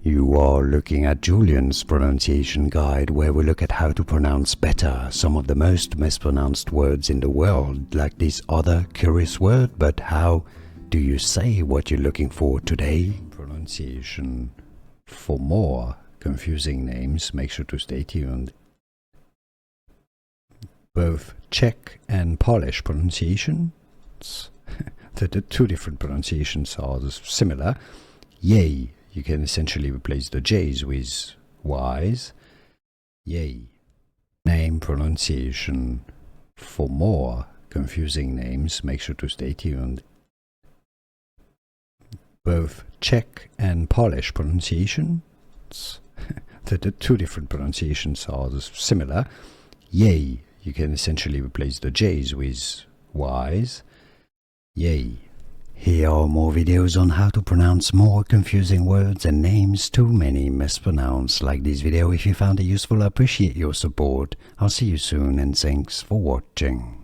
You are looking at Julian's pronunciation guide, where we look at how to pronounce better some of the most mispronounced words in the world, like this other curious word. But how do you say what you're looking for today? Pronunciation. For more confusing names, make sure to stay tuned. Both Czech and Polish pronunciations, the two different pronunciations are similar. Jej. You can essentially replace the J's with Y's. Jej. Name pronunciation. For more confusing names, make sure to stay tuned. Both Czech and Polish pronunciations, the two different pronunciations are similar. Jej. You can essentially replace the J's with Y's. Jej. Here are more videos on how to pronounce more confusing words and names too many mispronounced. Like this video if you found it useful. I appreciate your support. I'll see you soon and thanks for watching.